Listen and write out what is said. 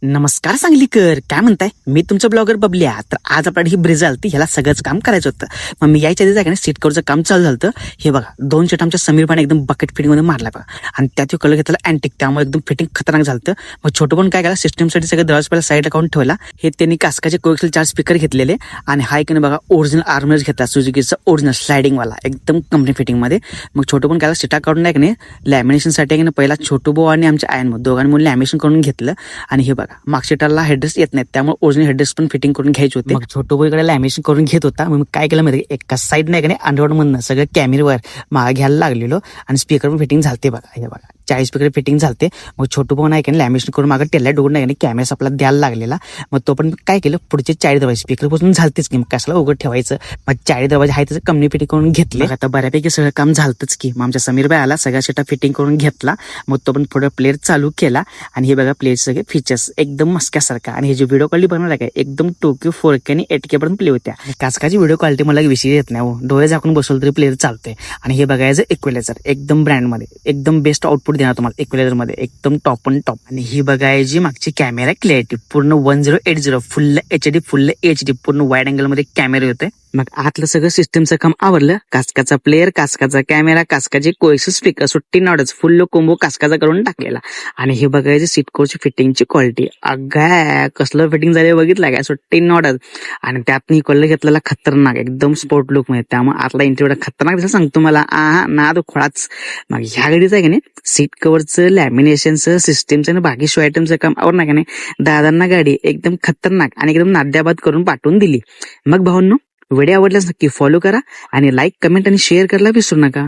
नमस्कार सांगलीकर, काय म्हणताय? मी तुमचं ब्लॉगर बबल्या. तर आज आपल्याला ही ब्रिज आलती, ह्याला सगळंच काम करायचं होतं. मग मी यायच्या आधी जागा सीट कवरचं काम चालू झालं. हे बघा, 2 शर्ट आमच्या समीर पाने एकदम बकेट फिटिंग मध्ये मारला बघा. आणि त्यात कलर घेतला अँटिक, त्यामुळे एकदम फिटिंग खतरनाक झालं. मग छोटं पण काय केला, सिस्टमसाठी सगळं दरवाज पहिला साईड अकाउंट ठेवला. हे त्यांनी कास्काचे कोएक्सियल 4 स्पीकर घेतलेले आणि हा एक बघा ओरिजिनल आर्मर्स घेतला, सुझुकीचा ओरिजिनल स्लायडिंग वाला एकदम कंपनी फिटिंग मध्ये. मग छोटं पण काय सीटा काढून नाही की लॅमिनेशनसाठी पहिला छोटू भाऊ आणि आमच्या आयन दोघांनी म्हणून लॅमिनेशन करून घेतलं. आणि हे बघा, मागच्या हेडरेस्ट येत नाहीत, त्यामुळे ओरिजिनल हेडरेस्ट पण फिटिंग करून घ्यायचे होते. मग छोटू भाईकडे लॅमिनेशन करून घेत होता. मग काय केलं माहिती, एका साईड नाही का अंडरवर्ड मधनं सगळं कॅमेऱ्यावर मागे घ्यायला लागलेलो आणि स्पीकर पण फिटिंग झालते बघा. हे बघा 40 स्पीकर फिटिंग झालते. मग छोटू भाऊ नाही का लॅमिनेशन करून मागे टेला डोर नाही कॅमेरा आपला द्यायला लागलेला. मग तो पण काय केलं, पुढचे 40 दरवाजे स्पीकर पासून झालतेच की, मग कशाला उघड ठेवायचं. मग 40 दरवाजे आहे त्याचं कंपनी फिटिंग करून घेतले. आता बऱ्यापैकी सगळं काम झालतंच की. मग आमच्या समीर भाई आला, सगळ्या सेटा फिटिंग करून घेतला. मग तो पण पुढे प्लेअर चालू केला. आणि हे बघा प्लेअर सगळे फीचर्स एकदम मस्क्यासारखा. आणि हे जे व्हिडिओ क्वालिटी बघणार आहे एकदम 2K 4K आणि 8K पर्यंत प्ले होत्या. काचकाची व्हिडिओ क्वालिटी मला विषय येत नाही, डोळे झाकून बसवलं तरी प्लेअर चालते. आणि हे बघायचं इक्वलायझर एकदम ब्रँड मध्ये एकदम बेस्ट आउटपुट देणार तुम्हाला इक्वलायझर मध्ये एकदम टॉप अँड टॉप. आणि ही बघायची मागची कॅमेरा क्लॅरिटी पूर्ण 1080 फुल HD पूर्ण वाईड अँगल मध्ये कॅमेरे होते. मग आतलं सगळं सिस्टमचं काम आवरलं. कास्काचा प्लेअर, कास्काचा कॅमेरा, कास्काचे कोएक्सियल स्पीकर सुट्टी नॉडच फुल कोंबो कास्काचा करून टाकलेला. आणि हे बघायचं सीट कोरची फिटिंगची क्वालिटी अगाय कसलं फिटिंग झालं बघितलं काय, सुट्टी नॉडच. आणि त्यात कॉलर घेतलेला खतरनाक एकदम स्पोर्ट लुक मध्ये, त्यामुळे आतला इंटिरियर खतरनाक दिसला सांगतो मला. ना तो खोळाच. मग ह्या गाडीचं आहे की नाही सीट कव्हरचं, लॅमिनेशनचं, सिस्टमचं आणि बाकी शो आयटमचं काम आवडणार का नाही दादांना गाडी एकदम खतरनाक आणि एकदम नाद्याबाद करून पाठवून दिली. मग भावांनो, व्हिडिओ आवडल्यास नक्की फॉलो करा आणि लाईक, कमेंट आणि शेअर करायला विसरू नका.